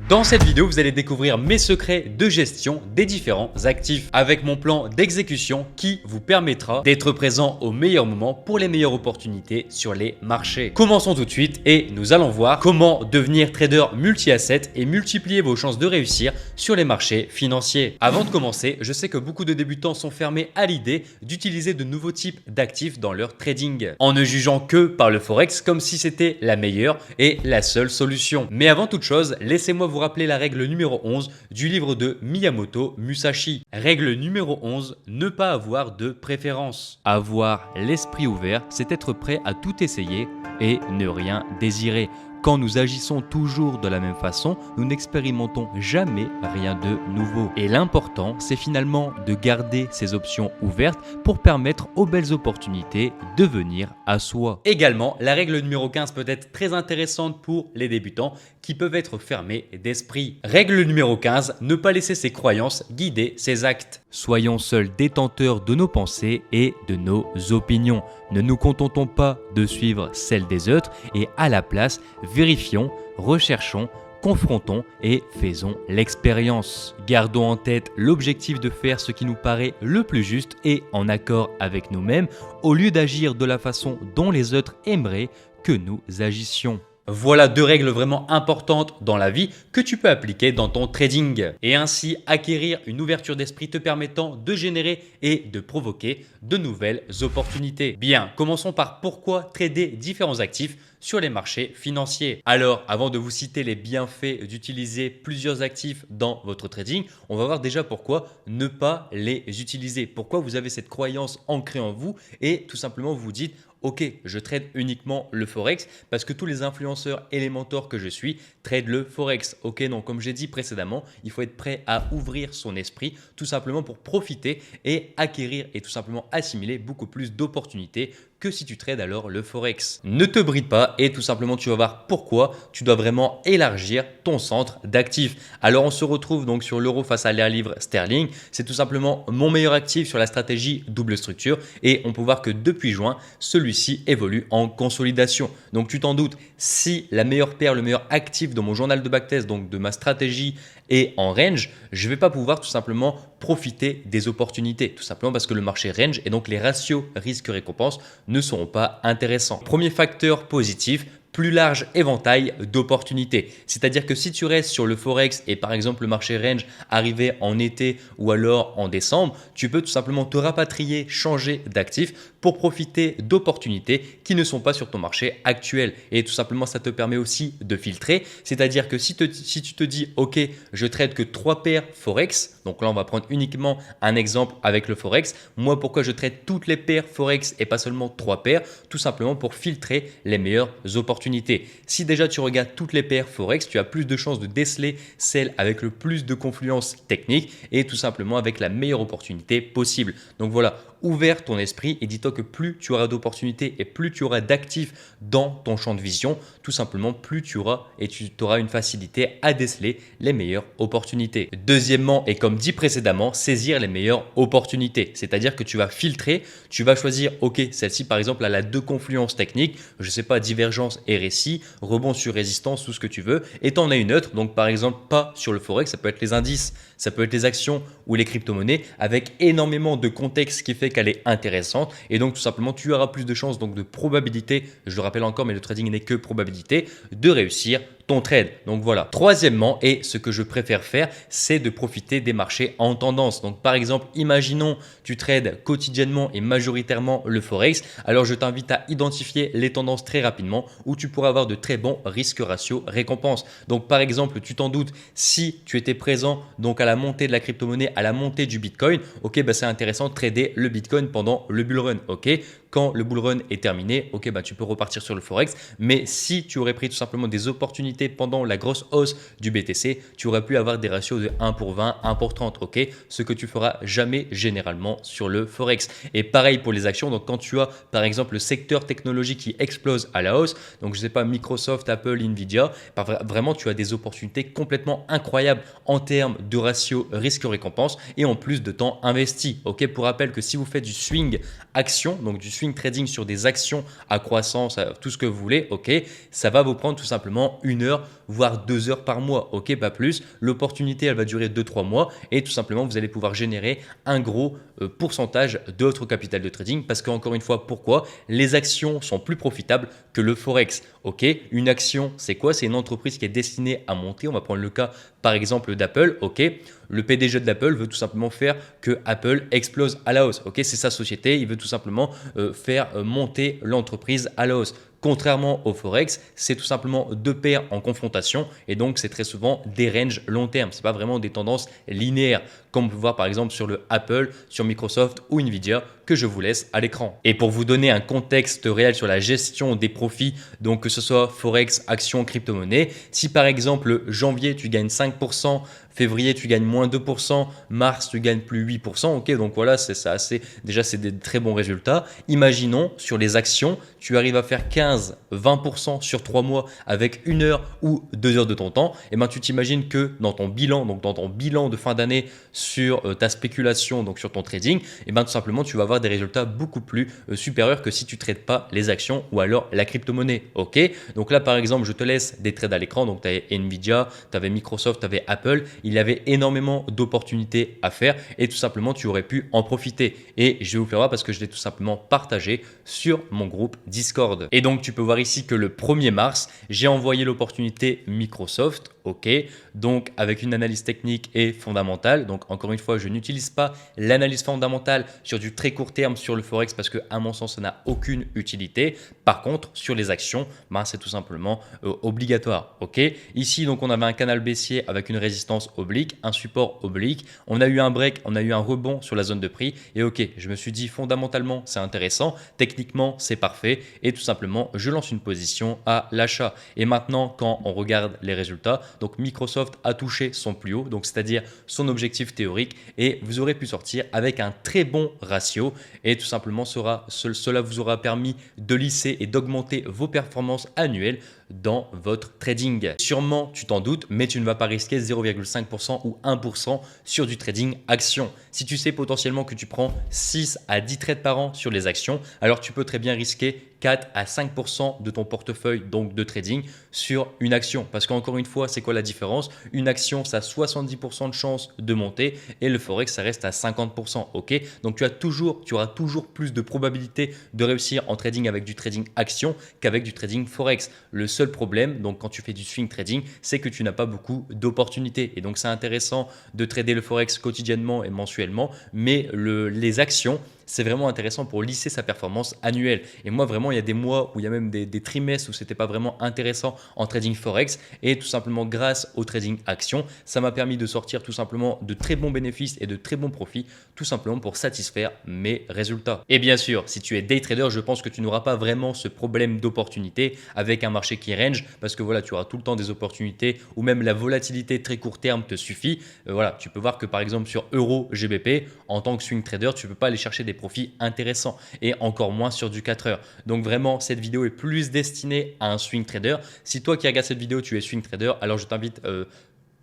Dans cette vidéo, vous allez découvrir mes secrets de gestion des différents actifs avec mon plan d'exécution qui vous permettra d'être présent au meilleur moment pour les meilleures opportunités sur les marchés. Commençons tout de suite et nous allons voir comment devenir trader multi-asset et multiplier vos chances de réussir sur les marchés financiers. Avant de commencer, je sais que beaucoup de débutants sont fermés à l'idée d'utiliser de nouveaux types d'actifs dans leur trading, en ne jugeant que par le Forex comme si c'était la meilleure et la seule solution. Mais avant toute chose, laissez-moi vous rappeler la règle numéro 11 du livre de Miyamoto Musashi. Règle numéro 11, ne pas avoir de préférence. Avoir l'esprit ouvert, c'est être prêt à tout essayer et ne rien désirer. Quand nous agissons toujours de la même façon, nous n'expérimentons jamais rien de nouveau. Et l'important, c'est finalement de garder ces options ouvertes pour permettre aux belles opportunités de venir à soi. Également, la règle numéro 15 peut être très intéressante pour les débutants qui peuvent être fermés d'esprit. Règle numéro 15, ne pas laisser ses croyances guider ses actes. Soyons seuls détenteurs de nos pensées et de nos opinions. Ne nous contentons pas de suivre celles des autres et à la place, vérifions, recherchons, confrontons et faisons l'expérience. Gardons en tête l'objectif de faire ce qui nous paraît le plus juste et en accord avec nous-mêmes au lieu d'agir de la façon dont les autres aimeraient que nous agissions. Voilà deux règles vraiment importantes dans la vie que tu peux appliquer dans ton trading et ainsi acquérir une ouverture d'esprit te permettant de générer et de provoquer de nouvelles opportunités. Bien, commençons par pourquoi trader différents actifs sur les marchés financiers. Alors, avant de vous citer les bienfaits d'utiliser plusieurs actifs dans votre trading, on va voir déjà pourquoi ne pas les utiliser. Pourquoi vous avez cette croyance ancrée en vous et tout simplement vous vous dites ok, je trade uniquement le Forex parce que tous les influenceurs et les mentors que je suis trade le Forex. Ok, non, comme j'ai dit précédemment, il faut être prêt à ouvrir son esprit tout simplement pour profiter et acquérir et tout simplement assimiler beaucoup plus d'opportunités que si tu trades alors le Forex. Ne te bride pas et tout simplement tu vas voir pourquoi tu dois vraiment élargir ton centre d'actifs. Alors on se retrouve donc sur l'euro face à l'air livre sterling. C'est tout simplement mon meilleur actif sur la stratégie double structure et on peut voir que depuis juin, celui-ci évolue en consolidation. Donc tu t'en doutes, si la meilleure paire, le meilleur actif dans mon journal de backtest, donc de ma stratégie est en range, je ne vais pas pouvoir tout simplement profiter des opportunités, tout simplement parce que le marché range et donc les ratios risque-récompense ne seront pas intéressants. Premier facteur positif, plus large éventail d'opportunités. C'est-à-dire que si tu restes sur le Forex et par exemple le marché range arrivé en été ou alors en décembre, tu peux tout simplement te rapatrier, changer d'actif pour profiter d'opportunités qui ne sont pas sur ton marché actuel. Et tout simplement, ça te permet aussi de filtrer. C'est-à-dire que si tu te dis, ok, je trade que 3 paires Forex, donc là, on va prendre uniquement un exemple avec le Forex. Moi, pourquoi je trade toutes les paires Forex et pas seulement 3 paires? Tout simplement pour filtrer les meilleures opportunités. Si déjà tu regardes toutes les paires Forex, tu as plus de chances de déceler celle avec le plus de confluence technique et tout simplement avec la meilleure opportunité possible. Donc voilà, ouvert ton esprit et dis-toi que plus tu auras d'opportunités et plus tu auras d'actifs dans ton champ de vision, tout simplement plus tu auras et tu auras une facilité à déceler les meilleures opportunités. Deuxièmement, et comme dit précédemment, saisir les meilleures opportunités. C'est-à-dire que tu vas filtrer, tu vas choisir, ok, celle-ci par exemple, elle a 2 confluences techniques, je ne sais pas, divergence et récit, rebond sur résistance, tout ce que tu veux, et tu en as une autre, donc par exemple pas sur le Forex, ça peut être les indices, ça peut être les actions ou les crypto-monnaies avec énormément de contexte qui fait qu'elle est intéressante et donc tout simplement tu auras plus de chances, donc de probabilité, je le rappelle encore mais le trading n'est que probabilité, de réussir ton trade. Donc voilà. Troisièmement, et ce que je préfère faire, c'est de profiter des marchés en tendance. Donc par exemple, imaginons tu trades quotidiennement et majoritairement le Forex. Alors je t'invite à identifier les tendances très rapidement où tu pourras avoir de très bons risques ratio récompense. Donc par exemple, tu t'en doutes, si tu étais présent donc à la montée de la crypto-monnaie, à la montée du Bitcoin, ok, bah c'est intéressant de trader le Bitcoin pendant le bull run. Ok, quand le bull run est terminé, ok, bah tu peux repartir sur le Forex. Mais si tu aurais pris tout simplement des opportunités pendant la grosse hausse du BTC, tu aurais pu avoir des ratios de 1 pour 20, 1 pour 30, ok, ce que tu feras jamais généralement sur le Forex. Et pareil pour les actions, donc quand tu as par exemple le secteur technologique qui explose à la hausse, donc je sais pas, Microsoft, Apple, Nvidia, bah, vraiment tu as des opportunités complètement incroyables en termes de ratio risque-récompense et en plus de temps investi. Ok, pour rappel que si vous faites du swing action, donc du swing trading sur des actions à croissance, tout ce que vous voulez, ok, ça va vous prendre tout simplement 1 heure, voire 2 heures par mois, ok, pas plus. L'opportunité, elle va durer 2-3 mois et tout simplement, vous allez pouvoir générer un gros pourcentage de votre capital de trading parce qu'encore une fois, pourquoi? Les actions sont plus profitables que le Forex, ok. Une action, c'est quoi? C'est une entreprise qui est destinée à monter. On va prendre le cas, par exemple, d'Apple, ok. Le PDG d'Apple veut tout simplement faire que Apple explose à la hausse, ok. C'est sa société, il veut tout simplement faire monter l'entreprise à la hausse. Contrairement au Forex, c'est tout simplement deux paires en confrontation et donc c'est très souvent des ranges long terme. Ce n'est pas vraiment des tendances linéaires comme on peut voir par exemple sur le Apple, sur Microsoft ou Nvidia que je vous laisse à l'écran. Et pour vous donner un contexte réel sur la gestion des profits, donc que ce soit Forex, actions, crypto-monnaie, si par exemple janvier tu gagnes 5%, février tu gagnes moins 2%, mars tu gagnes plus 8%, ok, donc voilà, c'est ça, déjà c'est des très bons résultats. Imaginons sur les actions, tu arrives à faire 15-20% sur 3 mois avec 1 heure ou 2 heures de ton temps, et ben tu t'imagines que dans ton bilan, donc dans ton bilan de fin d'année sur ta spéculation, donc sur ton trading, et ben tout simplement tu vas avoir des résultats beaucoup plus supérieurs que si tu ne trades pas les actions ou alors la crypto-monnaie, ok. Donc là par exemple je te laisse des trades à l'écran, donc tu avais Nvidia, tu avais Microsoft, tu avais Apple, il y avait énormément d'opportunités à faire et tout simplement tu aurais pu en profiter et je vais vous faire voir parce que je l'ai tout simplement partagé sur mon groupe Discord. Et donc tu peux voir ici que le 1er mars j'ai envoyé l'opportunité Microsoft, ok, donc avec une analyse technique et fondamentale. Donc encore une fois je n'utilise pas l'analyse fondamentale sur du très court terme sur le Forex parce que à mon sens ça n'a aucune utilité. Par contre sur les actions ben, c'est tout simplement obligatoire, ok. Ici donc on avait un canal baissier avec une résistance oblique, un support oblique, on a eu un break, on a eu un rebond sur la zone de prix et ok, je me suis dit fondamentalement c'est intéressant, techniquement c'est parfait et tout simplement je lance une position à l'achat. Et maintenant quand on regarde les résultats, donc Microsoft a touché son plus haut, donc c'est-à-dire son objectif théorique et vous aurez pu sortir avec un très bon ratio et tout simplement cela vous aura permis de lisser et d'augmenter vos performances annuelles dans votre trading. Sûrement, tu t'en doutes, mais tu ne vas pas risquer 0,5% ou 1% sur du trading action. Si tu sais potentiellement que tu prends 6 à 10 trades par an sur les actions, alors tu peux très bien risquer 4 à 5% de ton portefeuille donc de trading sur une action. Parce qu'encore une fois, c'est quoi la différence? Une action, ça a 70% de chance de monter et le Forex, ça reste à 50%. Ok, donc tu auras toujours plus de probabilité de réussir en trading avec du trading action qu'avec du trading Forex. Le seul problème, donc quand tu fais du swing trading, c'est que tu n'as pas beaucoup d'opportunités. Et donc c'est intéressant de trader le Forex quotidiennement et mensuellement, mais les actions, c'est vraiment intéressant pour lisser sa performance annuelle. Et moi, vraiment, il y a des mois où il y a même des trimestres où c'était pas vraiment intéressant en trading Forex. Et tout simplement, grâce au trading action, ça m'a permis de sortir tout simplement de très bons bénéfices et de très bons profits, tout simplement pour satisfaire mes résultats. Et bien sûr, si tu es day trader, je pense que tu n'auras pas vraiment ce problème d'opportunité avec un marché qui range parce que voilà, tu auras tout le temps des opportunités ou même la volatilité très court terme te suffit. Voilà, tu peux voir que par exemple sur Euro GBP, en tant que swing trader, tu ne peux pas aller chercher des profits intéressants et encore moins sur du 4 heures. Donc vraiment, cette vidéo est plus destinée à un swing trader. Si toi qui regardes cette vidéo, tu es swing trader, alors je t'invite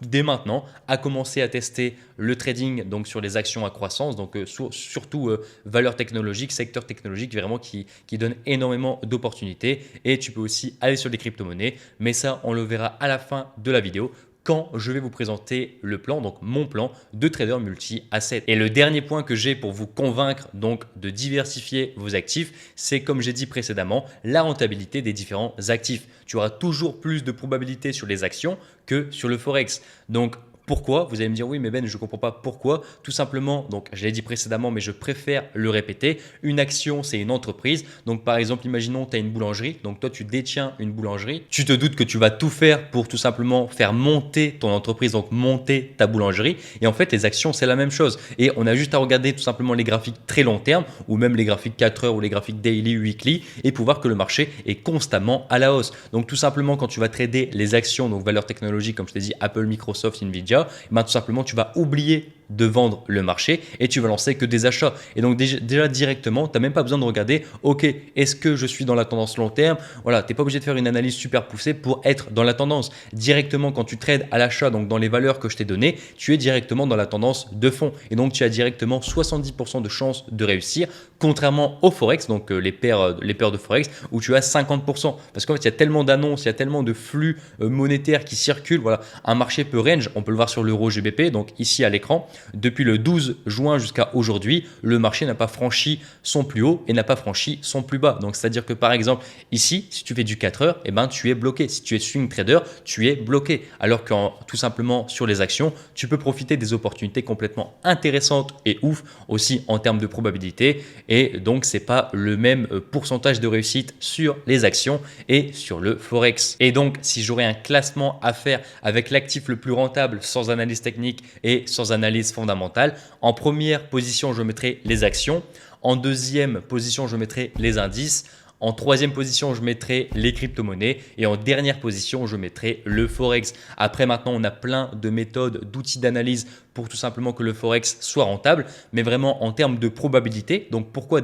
dès maintenant à commencer à tester le trading donc sur les actions à croissance, donc surtout valeurs technologiques, secteur technologique vraiment qui donne énormément d'opportunités. Et tu peux aussi aller sur les crypto-monnaies, mais ça on le verra à la fin de la vidéo quand je vais vous présenter le plan, donc mon plan de trader multi-asset. Et le dernier point que j'ai pour vous convaincre donc de diversifier vos actifs, c'est comme j'ai dit précédemment, la rentabilité des différents actifs. Tu auras toujours plus de probabilité sur les actions que sur le Forex. Donc, pourquoi? Vous allez me dire oui mais Ben je ne comprends pas pourquoi. Tout simplement, donc je l'ai dit précédemment mais je préfère le répéter, une action c'est une entreprise. Donc par exemple imaginons tu as une boulangerie, donc toi tu détiens une boulangerie. Tu te doutes que tu vas tout faire pour tout simplement faire monter ton entreprise, donc monter ta boulangerie. Et en fait les actions c'est la même chose. Et on a juste à regarder tout simplement les graphiques très long terme ou même les graphiques 4 heures ou les graphiques daily, weekly et pour voir que le marché est constamment à la hausse. Donc tout simplement quand tu vas trader les actions, donc valeurs technologiques comme je t'ai dit Apple, Microsoft, Nvidia, ben, tout simplement tu vas oublier de vendre le marché et tu vas lancer que des achats. Et donc déjà directement, tu n'as même pas besoin de regarder, ok, est-ce que je suis dans la tendance long terme? Voilà, tu n'es pas obligé de faire une analyse super poussée pour être dans la tendance. Directement, quand tu trades à l'achat, donc dans les valeurs que je t'ai données, tu es directement dans la tendance de fond. Et donc, tu as directement 70% de chances de réussir, contrairement au Forex, donc les paires de Forex, où tu as 50%. Parce qu'en fait, il y a tellement d'annonces, il y a tellement de flux monétaires qui circulent. Voilà, un marché peut range, on peut le voir sur l'euro GBP, donc ici à l'écran, depuis le 12 juin jusqu'à aujourd'hui, le marché n'a pas franchi son plus haut et n'a pas franchi son plus bas. Donc, c'est-à-dire que par exemple, ici, si tu fais du 4 heures, eh ben, tu es bloqué. Si tu es swing trader, tu es bloqué. Alors que tout simplement sur les actions, tu peux profiter des opportunités complètement intéressantes et ouf aussi en termes de probabilité. Et donc, c'est pas le même pourcentage de réussite sur les actions et sur le Forex. Et donc, si j'aurais un classement à faire avec l'actif le plus rentable sans analyse technique et sans analyse fondamentale, en première position, je mettrais les actions. En deuxième position, je mettrais les indices. En troisième position, je mettrai les crypto-monnaies et en dernière position, je mettrai le Forex. Après, maintenant, on a plein de méthodes, d'outils d'analyse pour tout simplement que le Forex soit rentable, mais vraiment en termes de probabilité. Donc, pourquoi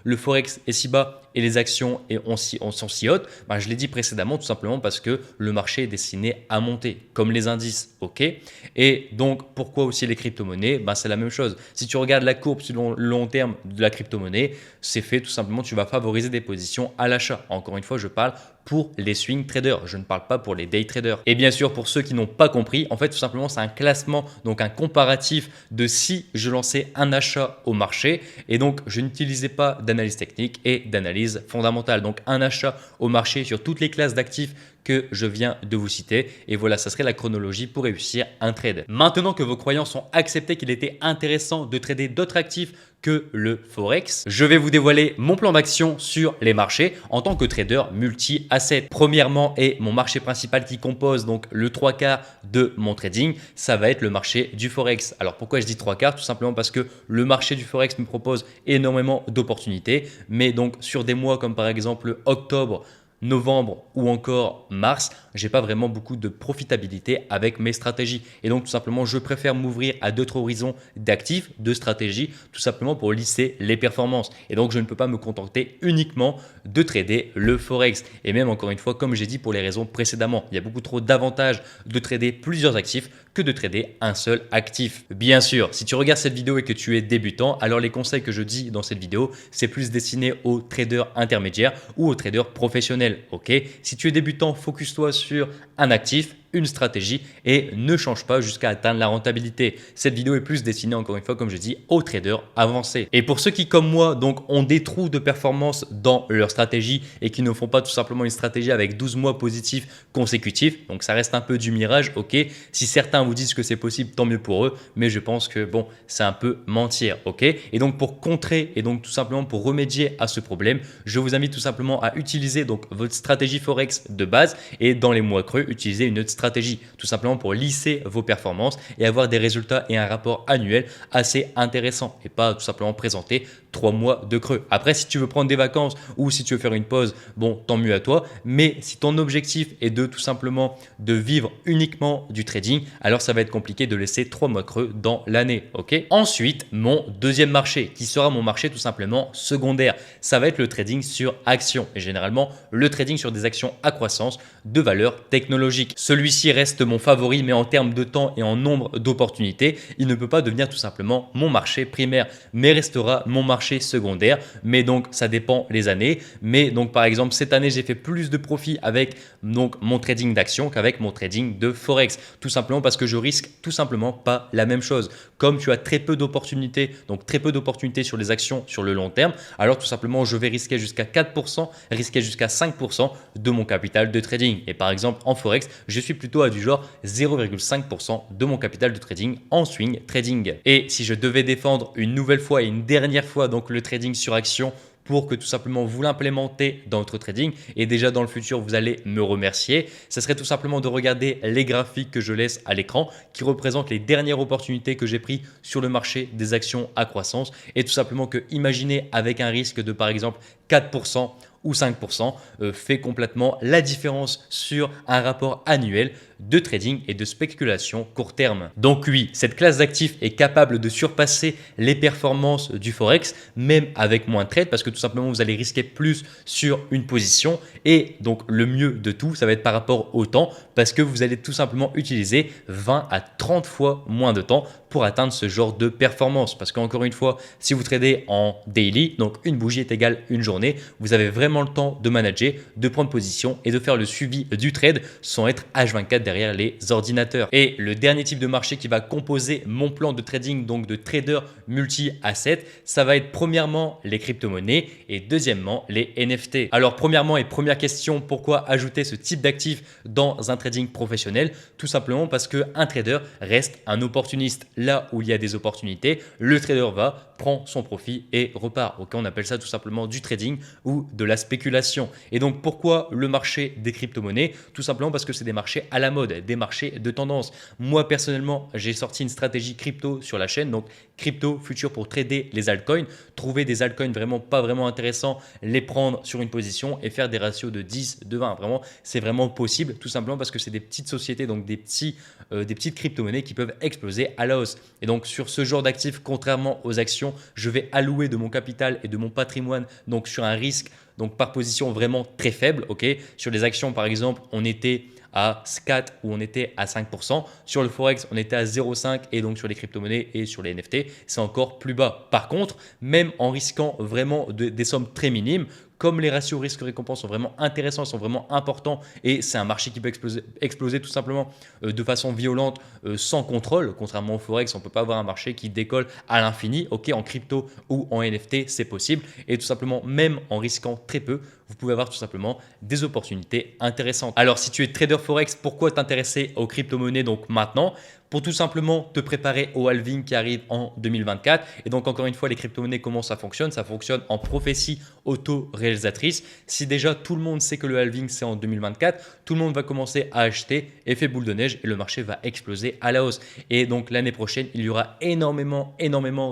le Forex est si bas et les actions sont si hautes? Je l'ai dit précédemment, tout simplement parce que le marché est destiné à monter, comme les indices. Ok. Et donc, pourquoi aussi les crypto-monnaies? C'est la même chose. Si tu regardes la courbe sur le long terme de la crypto-monnaie, c'est fait tout simplement, tu vas favoriser des positions à l'achat. Encore une fois, je parle pour les swing traders, je ne parle pas pour les day traders. Et bien sûr, pour ceux qui n'ont pas compris, en fait, tout simplement, c'est un classement, donc un comparatif de si je lançais un achat au marché et donc je n'utilisais pas d'analyse technique et d'analyse fondamentale. Donc un achat au marché sur toutes les classes d'actifs que je viens de vous citer. Et voilà, ça serait la chronologie pour réussir un trade. Maintenant que vos croyants sont acceptés qu'il était intéressant de trader d'autres actifs que le Forex, je vais vous dévoiler mon plan d'action sur les marchés en tant que trader multi-asset. Premièrement, et mon marché principal qui compose donc le 3/4 de mon trading, ça va être le marché du Forex. Alors pourquoi je dis 3/4? Tout simplement parce que le marché du Forex me propose énormément d'opportunités, mais donc sur des mois comme par exemple octobre, novembre ou encore mars, j'ai pas vraiment beaucoup de profitabilité avec mes stratégies. Et donc tout simplement, je préfère m'ouvrir à d'autres horizons d'actifs, de stratégies, tout simplement pour lisser les performances. Et donc je ne peux pas me contenter uniquement de trader le Forex. Et même encore une fois, comme j'ai dit pour les raisons précédemment, il y a beaucoup trop d'avantages de trader plusieurs actifs que de trader un seul actif. Bien sûr, si tu regardes cette vidéo et que tu es débutant, alors les conseils que je dis dans cette vidéo, c'est plus destiné aux traders intermédiaires ou aux traders professionnels. Ok, si tu es débutant, focus-toi sur un actif, une stratégie et ne change pas jusqu'à atteindre la rentabilité. Cette vidéo est plus destinée, encore une fois, comme je dis, aux traders avancés. Et pour ceux qui, comme moi, donc ont des trous de performance dans leur stratégie et qui ne font pas tout simplement une stratégie avec 12 mois positifs consécutifs, donc ça reste un peu du mirage, ok. Si certains vous disent que c'est possible, tant mieux pour eux, mais je pense que bon, c'est un peu mentir, ok. Et donc pour contrer et donc tout simplement pour remédier à ce problème, je vous invite tout simplement à utiliser donc votre stratégie Forex de base et dans les mois creux, utiliser une autre stratégie, tout simplement pour lisser vos performances et avoir des résultats et un rapport annuel assez intéressant et pas tout simplement présenter 3 mois de creux. Après, si tu veux prendre des vacances ou si tu veux faire une pause, bon, tant mieux à toi. Mais si ton objectif est de tout simplement de vivre uniquement du trading, alors ça va être compliqué de laisser 3 mois creux dans l'année. Ok. Ensuite, mon deuxième marché qui sera mon marché tout simplement secondaire, ça va être le trading sur actions et généralement le trading sur des actions à croissance de valeur technologique. Celui-ci reste mon favori, mais en termes de temps et en nombre d'opportunités, il ne peut pas devenir tout simplement mon marché primaire, mais restera mon marché secondaire. Mais donc, ça dépend les années. Mais donc, par exemple, cette année, j'ai fait plus de profit avec donc mon trading d'actions qu'avec mon trading de Forex. Tout simplement parce que je risque tout simplement pas la même chose. Comme tu as très peu d'opportunités, donc très peu d'opportunités sur les actions sur le long terme, alors tout simplement, je vais risquer jusqu'à 4%, risquer jusqu'à 5% de mon capital de trading. Et par exemple, en Forex, je suis plutôt à du genre 0,5% de mon capital de trading en swing trading. Et si je devais défendre une nouvelle fois et une dernière fois donc le trading sur action pour que tout simplement vous l'implémentez dans votre trading et déjà dans le futur vous allez me remercier, ce serait tout simplement de regarder les graphiques que je laisse à l'écran qui représentent les dernières opportunités que j'ai prises sur le marché des actions à croissance et tout simplement que imaginez avec un risque de par exemple 4% ou 5% fait complètement la différence sur un rapport annuel de trading et de spéculation court terme. Donc oui, cette classe d'actifs est capable de surpasser les performances du Forex, même avec moins de trades, parce que tout simplement, vous allez risquer plus sur une position. Et donc, le mieux de tout, ça va être par rapport au temps, parce que vous allez tout simplement utiliser 20 à 30 fois moins de temps pour atteindre ce genre de performance. Parce qu'encore une fois, si vous tradez en daily, donc une bougie est égale une journée, vous avez vraiment le temps de manager, de prendre position et de faire le suivi du trade sans être H24 derrière les ordinateurs. Et le dernier type de marché qui va composer mon plan de trading, donc de trader multi-asset, ça va être premièrement les crypto-monnaies et deuxièmement les NFT. Alors premièrement et première question, pourquoi ajouter ce type d'actif dans un trading professionnel? Tout simplement parce qu'un trader reste un opportuniste. Là où il y a des opportunités, le trader va, prend son profit et repart. Ok, on appelle ça tout simplement du trading ou de la spéculation. Et donc pourquoi le marché des crypto-monnaies? Tout simplement parce que c'est des marchés à la mode, des marchés de tendance. Moi personnellement, j'ai sorti une stratégie crypto sur la chaîne, donc crypto futur pour trader les altcoins, trouver des altcoins vraiment pas vraiment intéressants, les prendre sur une position et faire des ratios de 10, de 20. Vraiment, c'est vraiment possible, tout simplement parce que c'est des petites sociétés, donc des petites crypto-monnaies qui peuvent exploser à la hausse. Et donc sur ce genre d'actifs, contrairement aux actions, je vais allouer de mon capital et de mon patrimoine donc sur un risque donc par position vraiment très faible. Ok, sur les actions par exemple, on était à 4 ou on était à 5%. Sur le Forex, on était à 0,5 et donc sur les crypto-monnaies et sur les NFT, c'est encore plus bas. Par contre, même en risquant vraiment des sommes très minimes, comme les ratios risque-récompense sont vraiment intéressants, sont vraiment importants et c'est un marché qui peut exploser tout simplement de façon violente sans contrôle. Contrairement au Forex, on ne peut pas avoir un marché qui décolle à l'infini. Ok, en crypto ou en NFT, c'est possible. Et tout simplement, même en risquant très peu, vous pouvez avoir tout simplement des opportunités intéressantes. Alors, si tu es trader Forex, pourquoi t'intéresser aux crypto-monnaies donc maintenant? Pour tout simplement te préparer au halving qui arrive en 2024. Et donc, encore une fois, les crypto-monnaies, comment ça fonctionne? Ça fonctionne en prophétie auto-réalisatrice. Si déjà tout le monde sait que le halving, c'est en 2024, tout le monde va commencer à acheter, effet boule de neige, et le marché va exploser à la hausse. Et donc, l'année prochaine, il y aura énormément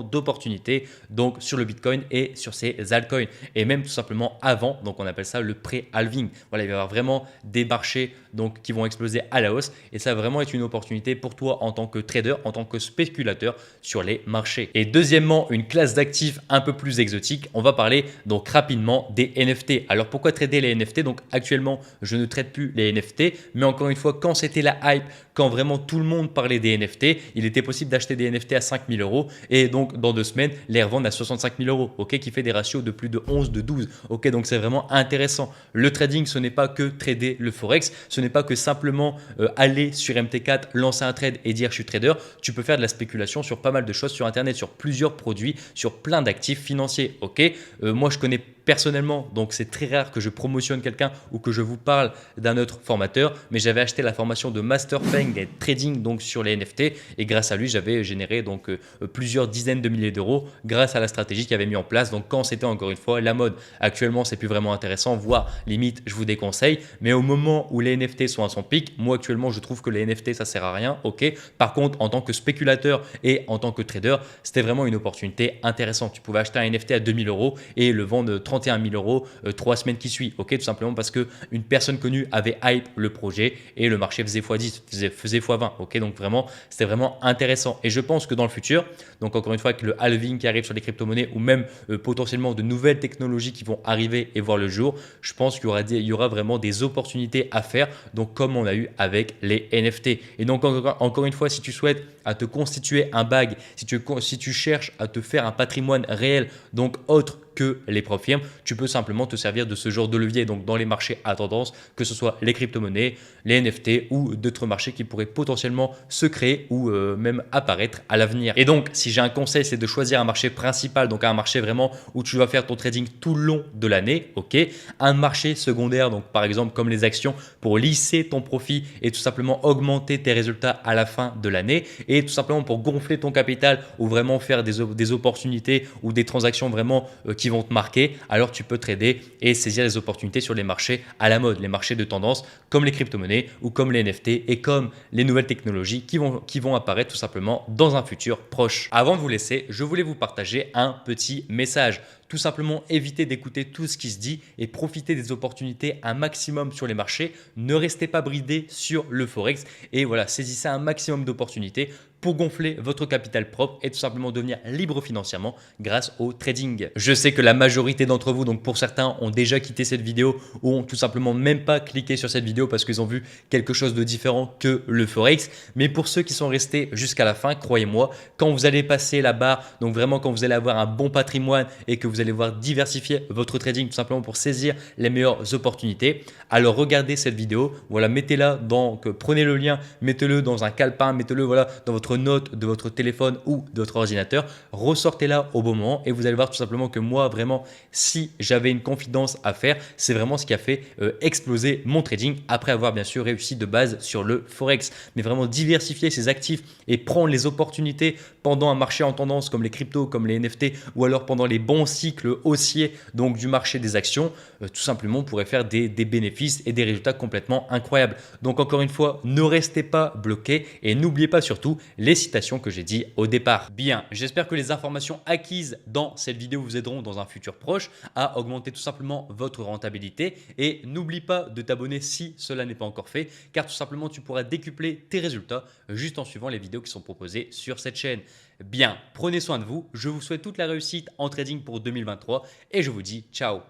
d'opportunités donc sur le Bitcoin et sur ces altcoins. Et même tout simplement avant, donc on appelle ça le pré-halving. Voilà, il va y avoir vraiment des marchés donc, qui vont exploser à la hausse. Et ça va vraiment être une opportunité pour toi en tant que trader, en tant que spéculateur sur les marchés. Et deuxièmement, une classe d'actifs un peu plus exotique. On va parler donc rapidement des NFT. Alors pourquoi trader les NFT? Donc actuellement, je ne traite plus les NFT, mais encore une fois, quand c'était la hype, quand vraiment tout le monde parlait des NFT, il était possible d'acheter des NFT à 5 000 euros et donc dans 2 semaines, les revendre à 65 000 euros, ok, qui fait des ratios de plus de 11, de 12. Ok, donc c'est vraiment intéressant. Le trading, ce n'est pas que trader le Forex, ce n'est pas que simplement aller sur MT4, lancer un trade et dire je suis trader. Tu peux faire de la spéculation sur pas mal de choses sur Internet, sur plusieurs produits, sur plein d'actifs financiers. Ok, moi je connais personnellement, donc c'est très rare que je promotionne quelqu'un ou que je vous parle d'un autre formateur, mais j'avais acheté la formation de Master Feng et Trading donc sur les NFT et grâce à lui, j'avais généré donc plusieurs dizaines de milliers d'euros grâce à la stratégie qu'il avait mis en place. Donc quand c'était encore une fois la mode, actuellement c'est plus vraiment intéressant, voire limite je vous déconseille, mais au moment où les NFT sont à son pic, moi actuellement je trouve que les NFT ça sert à rien. Ok, par contre en tant que spéculateur et en tant que trader, c'était vraiment une opportunité intéressante. Tu pouvais acheter un NFT à 2000 euros et le vendre 31 000 euros 3 semaines qui suivent. Ok, tout simplement parce qu'une personne connue avait hype le projet et le marché faisait x10, faisait x20. Ok, donc vraiment, c'était vraiment intéressant. Et je pense que dans le futur, donc encore une fois, avec le halving qui arrive sur les crypto-monnaies ou même potentiellement de nouvelles technologies qui vont arriver et voir le jour, je pense qu'il y aura vraiment des opportunités à faire, donc comme on a eu avec les NFT. Et donc encore une fois, si tu souhaites à te constituer un bag, si tu cherches à te faire un patrimoine réel, donc autre que les propres firmes, tu peux simplement te servir de ce genre de levier donc dans les marchés à tendance, que ce soit les crypto-monnaies, les NFT ou d'autres marchés qui pourraient potentiellement se créer ou même apparaître à l'avenir. Et donc, si j'ai un conseil, c'est de choisir un marché principal, donc un marché vraiment où tu vas faire ton trading tout le long de l'année, ok. Un marché secondaire, donc par exemple comme les actions, pour lisser ton profit et tout simplement augmenter tes résultats à la fin de l'année et tout simplement pour gonfler ton capital ou vraiment faire des opportunités ou des transactions vraiment qui vont te marquer, alors tu peux trader et saisir les opportunités sur les marchés à la mode, les marchés de tendance comme les crypto-monnaies ou comme les NFT et comme les nouvelles technologies qui vont apparaître tout simplement dans un futur proche. Avant de vous laisser, je voulais vous partager un petit message. tout simplement évitez d'écouter tout ce qui se dit et profitez des opportunités un maximum sur les marchés. Ne restez pas bridé sur le Forex et voilà, saisissez un maximum d'opportunités pour gonfler votre capital propre et tout simplement devenir libre financièrement grâce au trading. Je sais que la majorité d'entre vous, donc pour certains, ont déjà quitté cette vidéo ou ont tout simplement même pas cliqué sur cette vidéo parce qu'ils ont vu quelque chose de différent que le Forex. Mais pour ceux qui sont restés jusqu'à la fin, croyez-moi, quand vous allez passer la barre, donc vraiment quand vous allez avoir un bon patrimoine et que vous allez voir diversifier votre trading tout simplement pour saisir les meilleures opportunités, alors regardez cette vidéo, voilà, mettez-la donc prenez le lien, mettez-le dans un calepin, mettez-le voilà dans votre note de votre téléphone ou de votre ordinateur, ressortez-la au bon moment et vous allez voir tout simplement que moi vraiment si j'avais une confidence à faire, c'est vraiment ce qui a fait exploser mon trading après avoir bien sûr réussi de base sur le Forex. Mais vraiment diversifier ses actifs et prendre les opportunités pendant un marché en tendance comme les cryptos, comme les NFT ou alors pendant les bons cycles haussiers donc du marché des actions, tout simplement pourrait faire des bénéfices et des résultats complètement incroyables. Donc encore une fois, ne restez pas bloqué et n'oubliez pas surtout les citations que j'ai dit au départ. Bien, j'espère que les informations acquises dans cette vidéo vous aideront dans un futur proche à augmenter tout simplement votre rentabilité et n'oublie pas de t'abonner si cela n'est pas encore fait car tout simplement tu pourras décupler tes résultats juste en suivant les vidéos qui sont proposées sur cette chaîne. Bien, prenez soin de vous, je vous souhaite toute la réussite en trading pour 2023 et je vous dis ciao.